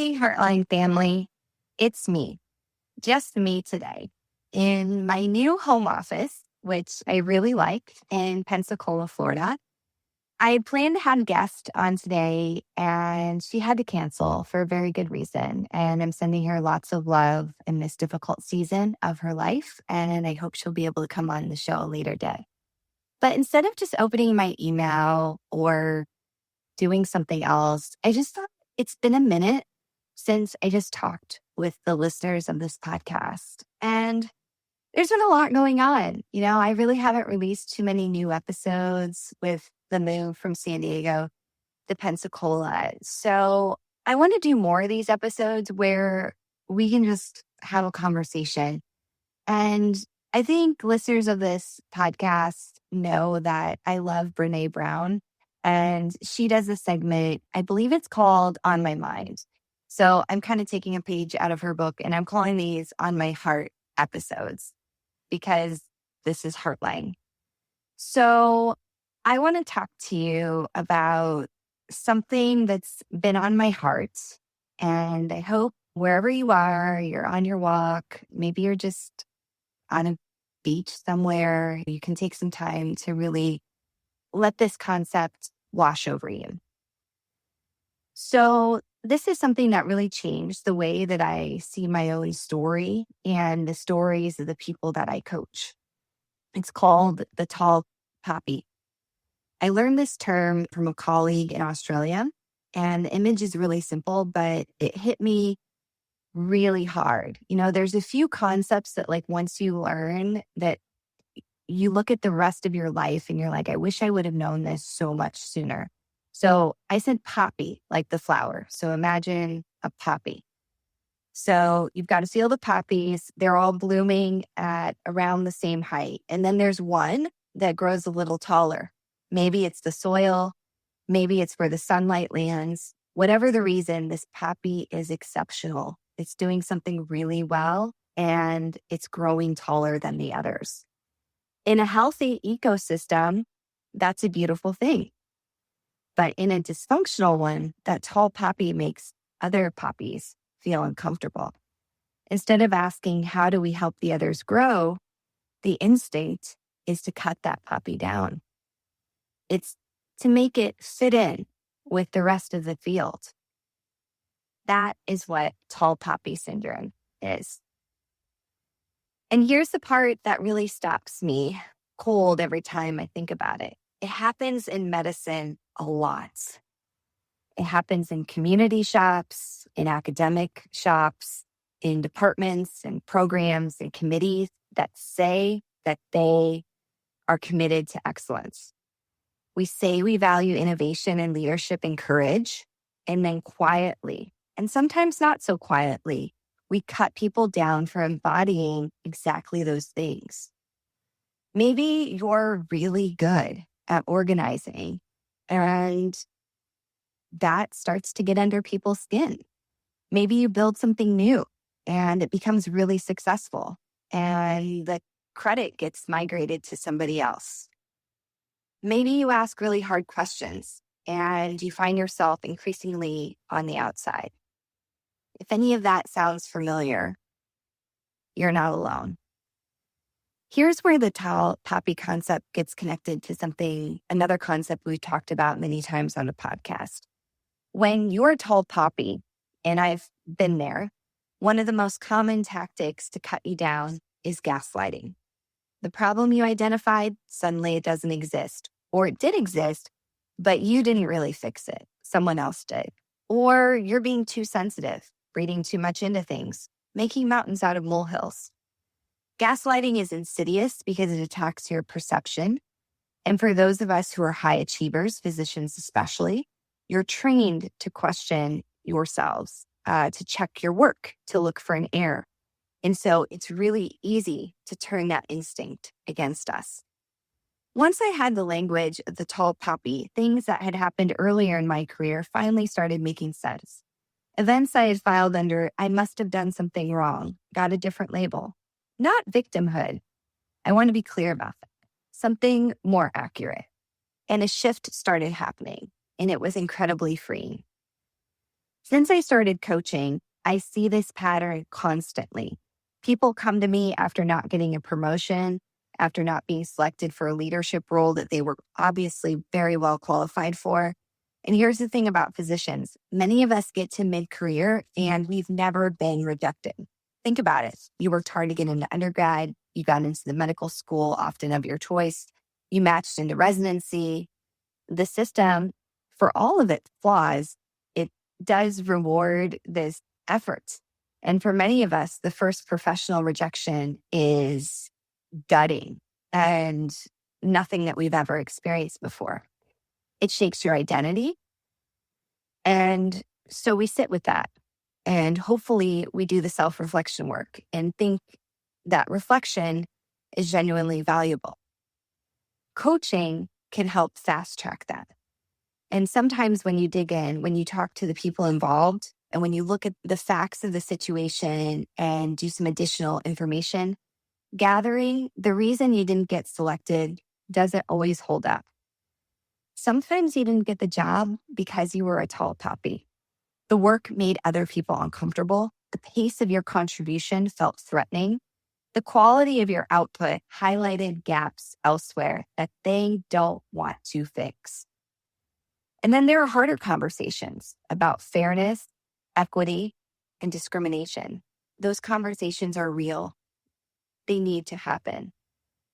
Hey, Heartline family, it's me, just me today, in my new home office, which I really like in Pensacola, Florida. I had planned to have a guest on today, and she had to cancel for a very good reason. And I'm sending her lots of love in this difficult season of her life, and I hope she'll be able to come on the show a later day. But instead of just opening my email or doing something else, I just thought it's been a minute since I just talked with the listeners of this podcast. And there's been a lot going on. I really haven't released too many new episodes with the move from San Diego to Pensacola. So I want to do more of these episodes where we can just have a conversation. And I think listeners of this podcast know that I love Brene Brown. And she does a segment, I believe it's called On My Mind. So I'm kind of taking a page out of her book and I'm calling these On My Heart episodes because this is Heartline. So I want to talk to you about something that's been on my heart. And I hope wherever you are, you're on your walk, maybe you're just on a beach somewhere, you can take some time to really let this concept wash over you. So this is something that really changed the way that I see my own story and the stories of the people that I coach. It's called the tall poppy. I learned this term from a colleague in Australia, and the image is really simple, but it hit me really hard. There's a few concepts that once you learn that you look at the rest of your life and you're like, I wish I would have known this so much sooner. So I said poppy, like the flower. So imagine a poppy. So you've got to see all the poppies. They're all blooming at around the same height. And then there's one that grows a little taller. Maybe it's the soil. Maybe it's where the sunlight lands. Whatever the reason, this poppy is exceptional. It's doing something really well, and it's growing taller than the others. In a healthy ecosystem, that's a beautiful thing. But in a dysfunctional one, that tall poppy makes other poppies feel uncomfortable. Instead of asking, how do we help the others grow? The instinct is to cut that poppy down. It's to make it fit in with the rest of the field. That is what tall poppy syndrome is. And here's the part that really stops me cold every time I think about it. It happens in medicine a lot. It happens in community shops, in academic shops, in departments and programs and committees that say that they are committed to excellence. We say we value innovation and leadership and courage, and then quietly, and sometimes not so quietly, we cut people down for embodying exactly those things. Maybe you're really good at organizing, and that starts to get under people's skin. Maybe you build something new and it becomes really successful, and the credit gets migrated to somebody else. Maybe you ask really hard questions and you find yourself increasingly on the outside. If any of that sounds familiar, you're not alone. Here's where the tall poppy concept gets connected to another concept we've talked about many times on the podcast. When you're a tall poppy, and I've been there, one of the most common tactics to cut you down is gaslighting. The problem you identified, suddenly it doesn't exist. Or it did exist, but you didn't really fix it. Someone else did. Or you're being too sensitive, reading too much into things, making mountains out of molehills. Gaslighting is insidious because it attacks your perception. And for those of us who are high achievers, physicians especially, you're trained to question yourselves, to check your work, to look for an error. And so it's really easy to turn that instinct against us. Once I had the language of the tall poppy, things that had happened earlier in my career finally started making sense. Events I had filed under, I must have done something wrong, got a different label. Not victimhood. I want to be clear about that. Something more accurate. And a shift started happening, and it was incredibly freeing. Since I started coaching, I see this pattern constantly. People come to me after not getting a promotion, after not being selected for a leadership role that they were obviously very well qualified for. And here's the thing about physicians. Many of us get to mid-career and we've never been rejected. Think about it. You worked hard to get into undergrad. You got into the medical school, often of your choice. You matched into residency. The system, for all of its flaws, it does reward this effort. And for many of us, the first professional rejection is gutting and nothing that we've ever experienced before. It shakes your identity. And so we sit with that. And hopefully we do the self-reflection work and think that reflection is genuinely valuable. Coaching can help fast track that. And sometimes when you dig in, when you talk to the people involved, and when you look at the facts of the situation and do some additional information gathering, the reason you didn't get selected doesn't always hold up. Sometimes you didn't get the job because you were a tall poppy. The work made other people uncomfortable. The pace of your contribution felt threatening. The quality of your output highlighted gaps elsewhere that they don't want to fix. And then there are harder conversations about fairness, equity, and discrimination. Those conversations are real. They need to happen.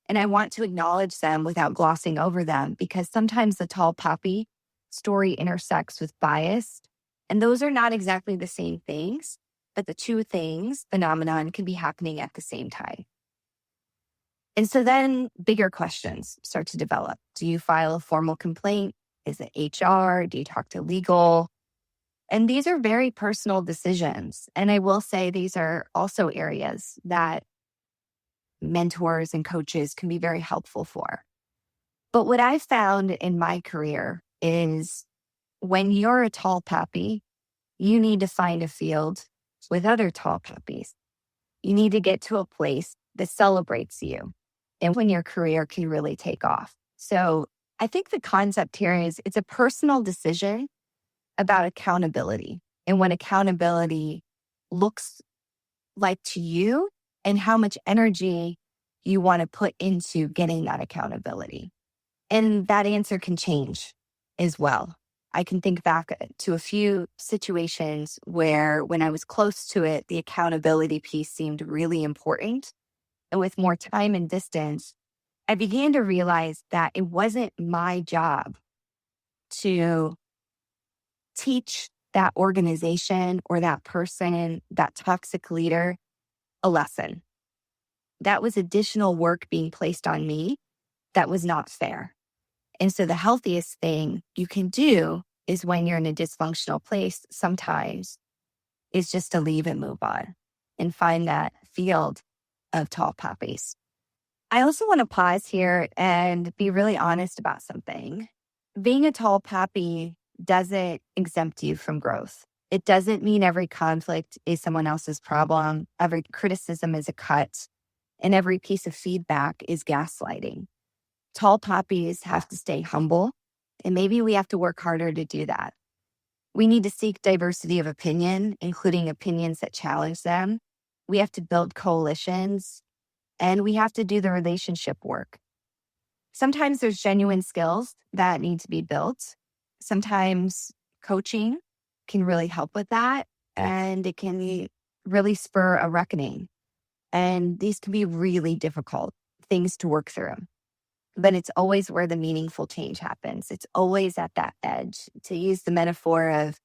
And I want to acknowledge them without glossing over them, because sometimes the tall poppy story intersects with bias. And those are not exactly the same things, but the two things, phenomenon, can be happening at the same time. And so then bigger questions start to develop. Do you file a formal complaint? Is it HR? Do you talk to legal? And these are very personal decisions. And I will say these are also areas that mentors and coaches can be very helpful for. But what I've found in my career is when you're a tall poppy, you need to find a field with other tall poppies. You need to get to a place that celebrates you and when your career can really take off. So I think the concept here is it's a personal decision about accountability and what accountability looks like to you and how much energy you want to put into getting that accountability. And that answer can change as well. I can think back to a few situations where when I was close to it, the accountability piece seemed really important. And with more time and distance, I began to realize that it wasn't my job to teach that organization or that person, that toxic leader, a lesson. That was additional work being placed on me that was not fair. And so the healthiest thing you can do is when you're in a dysfunctional place, sometimes is just to leave and move on and find that field of tall poppies. I also want to pause here and be really honest about something. Being a tall poppy doesn't exempt you from growth. It doesn't mean every conflict is someone else's problem, every criticism is a cut, and every piece of feedback is gaslighting. Tall poppies have to stay humble, and maybe we have to work harder to do that. We need to seek diversity of opinion, including opinions that challenge them. We have to build coalitions, and we have to do the relationship work. Sometimes there's genuine skills that need to be built. Sometimes coaching can really help with that, and it can really spur a reckoning. And these can be really difficult things to work through. But it's always where the meaningful change happens. It's always at that edge. To use the metaphor of,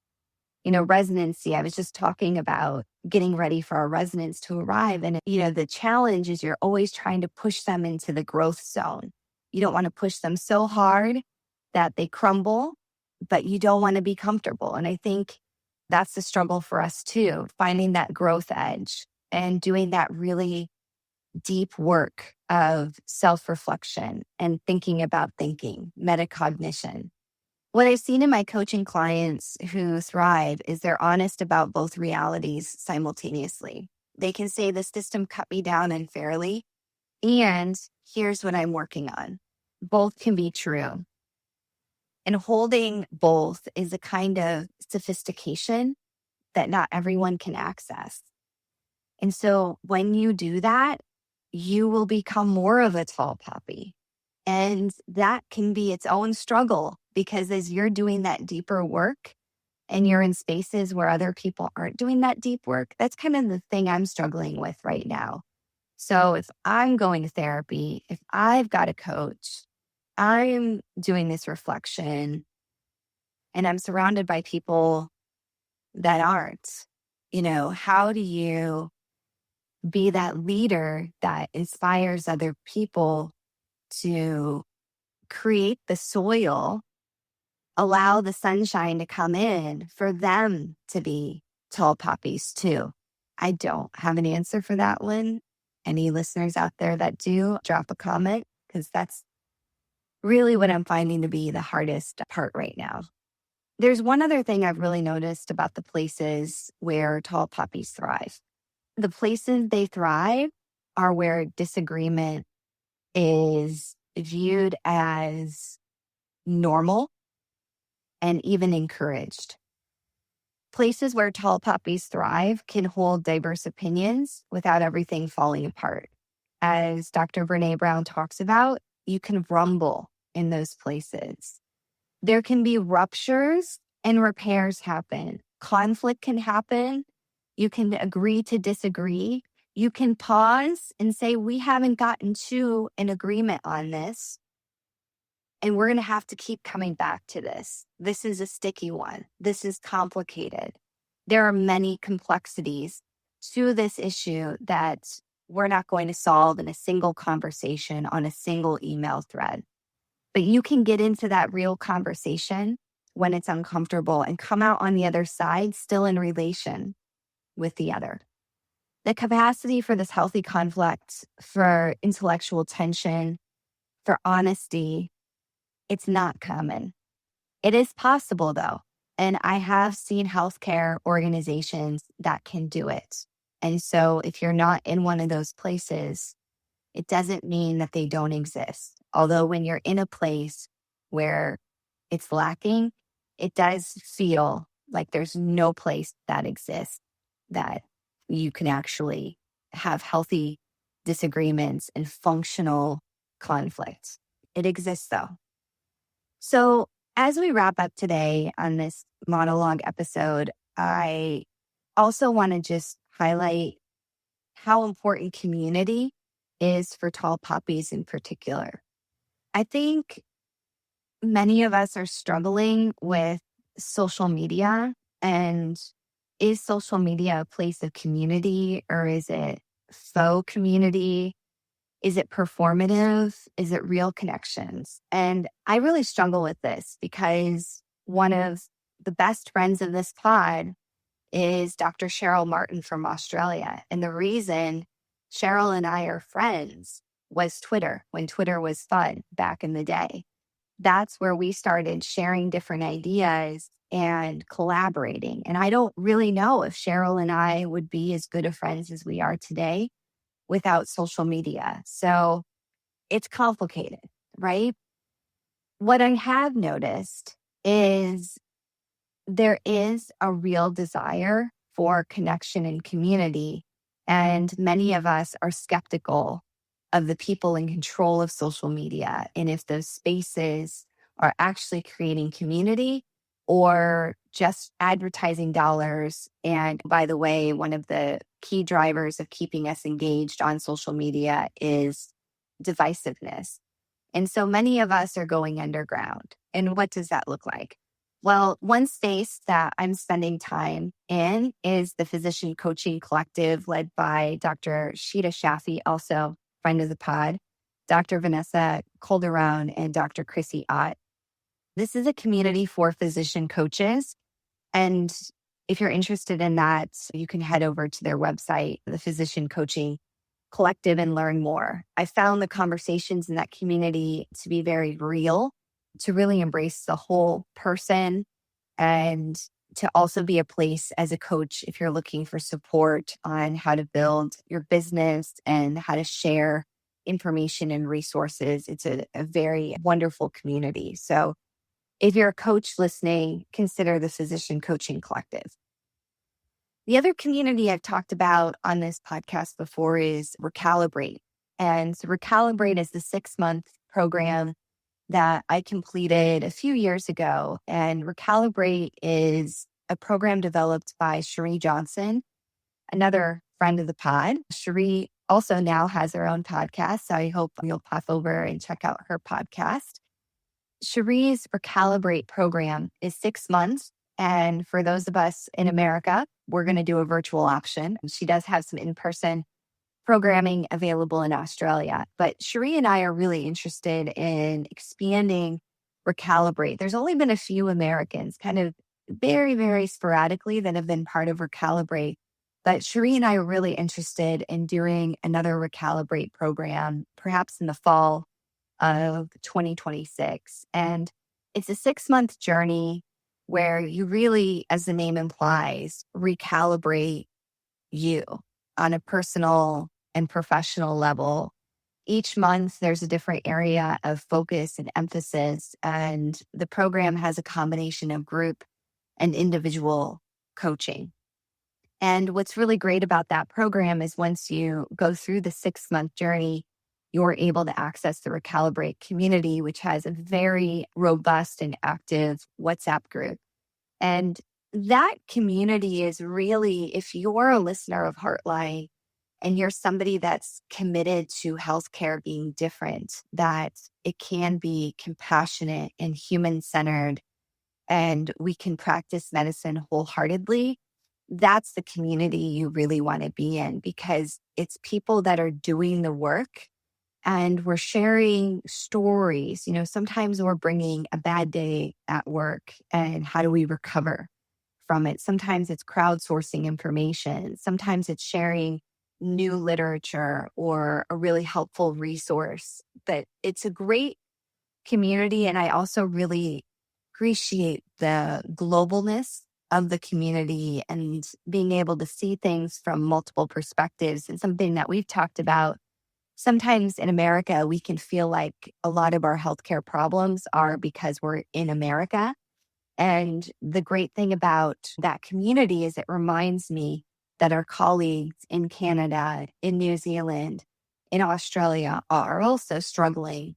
residency, I was just talking about getting ready for our residents to arrive. And, the challenge is you're always trying to push them into the growth zone. You don't want to push them so hard that they crumble, but you don't want to be comfortable. And I think that's the struggle for us too, finding that growth edge and doing that really deep work of self-reflection and thinking about thinking, metacognition. What I've seen in my coaching clients who thrive is they're honest about both realities simultaneously. They can say the system cut me down unfairly, and here's what I'm working on. Both can be true. And holding both is a kind of sophistication that not everyone can access. And so when you do that, you will become more of a tall poppy. And that can be its own struggle, because as you're doing that deeper work and you're in spaces where other people aren't doing that deep work, that's kind of the thing I'm struggling with right now. So if I'm going to therapy, if I've got a coach, I'm doing this reflection, and I'm surrounded by people that aren't, how do you be that leader that inspires other people to create the soil, allow the sunshine to come in for them to be tall poppies too? I don't have an answer for that one. Any listeners out there that do, drop a comment, because that's really what I'm finding to be the hardest part right now. There's one other thing I've really noticed about the places where tall poppies thrive. The places they thrive are where disagreement is viewed as normal and even encouraged. Places where tall poppies thrive can hold diverse opinions without everything falling apart. As Dr. Brene Brown talks about, you can rumble in those places. There can be ruptures and repairs happen. Conflict can happen. You can agree to disagree. You can pause and say, we haven't gotten to an agreement on this, and we're going to have to keep coming back to this. This is a sticky one. This is complicated. There are many complexities to this issue that we're not going to solve in a single conversation on a single email thread. But you can get into that real conversation when it's uncomfortable and come out on the other side still in relation with the other. The capacity for this healthy conflict, for intellectual tension, for honesty, it's not common. It is possible though. And I have seen healthcare organizations that can do it. And so if you're not in one of those places, it doesn't mean that they don't exist. Although when you're in a place where it's lacking, it does feel like there's no place that exists that you can actually have healthy disagreements and functional conflicts. It exists though. So as we wrap up today on this monologue episode, I also want to just highlight how important community is for tall poppies in particular. I think many of us are struggling with social media, and is social media a place of community, or is it faux community? Is it performative? Is it real connections? And I really struggle with this because one of the best friends of this pod is Dr. Cheryl Martin from Australia. And the reason Cheryl and I are friends was Twitter, when Twitter was fun back in the day. That's where we started sharing different ideas and collaborating. And I don't really know if Cheryl and I would be as good of friends as we are today without social media. So it's complicated, right? What I have noticed is there is a real desire for connection and community. And many of us are skeptical of the people in control of social media and if those spaces are actually creating community or just advertising dollars. And by the way, one of the key drivers of keeping us engaged on social media is divisiveness. And so many of us are going underground. And what does that look like? Well, one space that I'm spending time in is the Physician Coaching Collective, led by Dr. Sheeta Shaffi, also friend of the pod, Dr. Vanessa Calderon, and Dr. Chrissy Ott. This is a community for physician coaches. And if you're interested in that, you can head over to their website, the Physician Coaching Collective, and learn more. I found the conversations in that community to be very real, to really embrace the whole person, and to also be a place as a coach if you're looking for support on how to build your business and how to share information and resources. It's a very wonderful community. So if you're a coach listening, consider the Physician Coaching Collective. The other community I've talked about on this podcast before is Recalibrate. And so Recalibrate is the 6-month program that I completed a few years ago. And Recalibrate is a program developed by Cherie Johnson, another friend of the pod. Cherie also now has her own podcast, so I hope you'll pop over and check out her podcast. Cherie's Recalibrate program is 6 months. And for those of us in America, we're going to do a virtual option. She does have some in-person programming available in Australia. But Cherie and I are really interested in expanding Recalibrate. There's only been a few Americans, kind of very, very sporadically, that have been part of Recalibrate. But Cherie and I are really interested in doing another Recalibrate program, perhaps in the fall of 2026. And it's a 6-month journey where you really, as the name implies, recalibrate you on a personal and professional level. Each month, there's a different area of focus and emphasis, and the program has a combination of group and individual coaching. And what's really great about that program is once you go through the 6-month journey, you're able to access the Recalibrate community, which has a very robust and active WhatsApp group. And that community is really, if you're a listener of Heartline and you're somebody that's committed to healthcare being different, that it can be compassionate and human-centered, and we can practice medicine wholeheartedly, that's the community you really want to be in, because it's people that are doing the work and we're sharing stories. Sometimes we're bringing a bad day at work and how do we recover from it? Sometimes it's crowdsourcing information. Sometimes it's sharing new literature or a really helpful resource. But it's a great community. And I also really appreciate the globalness of the community and being able to see things from multiple perspectives. And something that we've talked about, sometimes in America, we can feel like a lot of our healthcare problems are because we're in America. And the great thing about that community is it reminds me that our colleagues in Canada, in New Zealand, in Australia are also struggling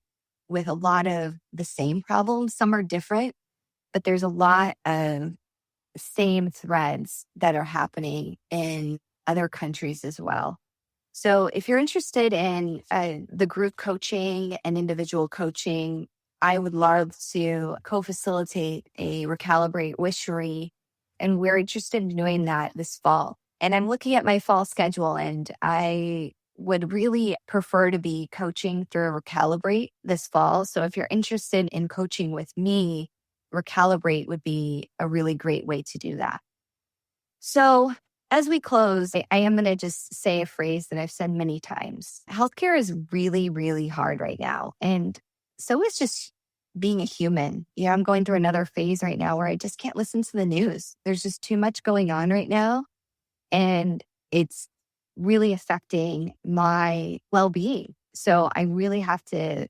with a lot of the same problems. Some are different, but there's a lot of same threads that are happening in other countries as well. So if you're interested in the group coaching and individual coaching, I would love to co-facilitate a Recalibrate with Cherie, and we're interested in doing that this fall. And I'm looking at my fall schedule, and I would really prefer to be coaching through Recalibrate this fall. So if you're interested in coaching with me, Recalibrate would be a really great way to do that. So as we close, I am going to just say a phrase that I've said many times. Healthcare is really, really hard right now. And so is just being a human. I'm going through another phase right now where I just can't listen to the news. There's just too much going on right now. And it's really affecting my well-being. So I really have to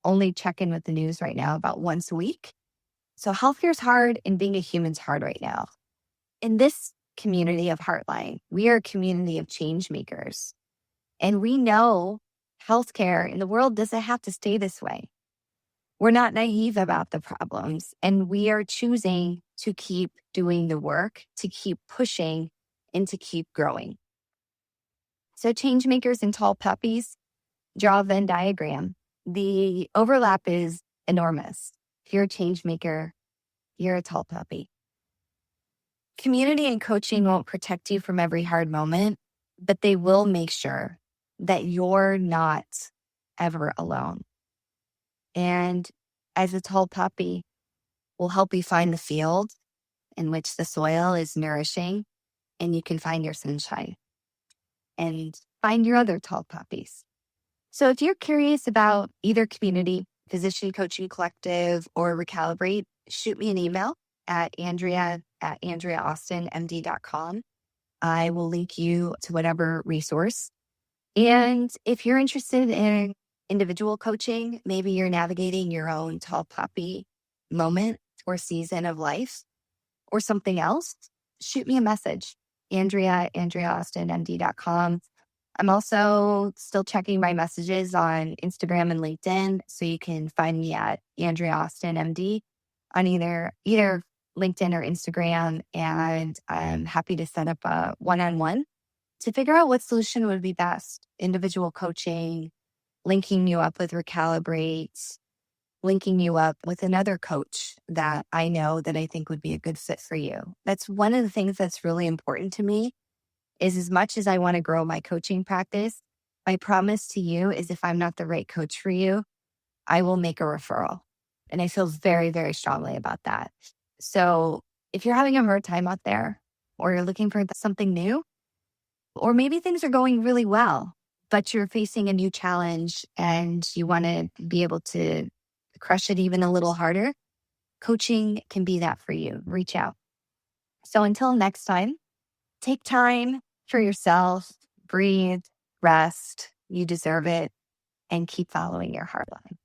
only check in with the news right now about once a week. So healthcare is hard and being a human's hard right now. In this community of Heartline, we are a community of change makers. And we know healthcare in the world doesn't have to stay this way. We're not naive about the problems, and we are choosing to keep doing the work, to keep pushing, and to keep growing. So change makers and tall puppies, draw a Venn diagram. The overlap is enormous. If you're a change maker, you're a tall puppy. Community and coaching won't protect you from every hard moment, but they will make sure that you're not ever alone. And as a tall puppy, will help you find the field in which the soil is nourishing and you can find your sunshine and find your other tall puppies. So if you're curious about either community, Physician Coaching Collective, or Recalibrate, shoot me an email at andrea@andreaaustinmd.com. I will link you to whatever resource. And if you're interested in individual coaching, maybe you're navigating your own tall puppy moment or season of life or something else, shoot me a message. AndreaAustinMD.com. I'm also still checking my messages on Instagram and LinkedIn. So you can find me at Andrea Austin MD on either LinkedIn or Instagram. And I'm happy to set up a one-on-one to figure out what solution would be best. Individual coaching, linking you up with Recalibrate, linking you up with another coach that I know that I think would be a good fit for you. That's one of the things that's really important to me is as much as I want to grow my coaching practice, my promise to you is if I'm not the right coach for you, I will make a referral. And I feel very, very strongly about that. So if you're having a hard time out there or you're looking for something new, or maybe things are going really well, but you're facing a new challenge and you want to be able to crush it even a little harder, coaching can be that for you. Reach out. So until next time, take time for yourself, breathe, rest. You deserve it, and keep following your heart line.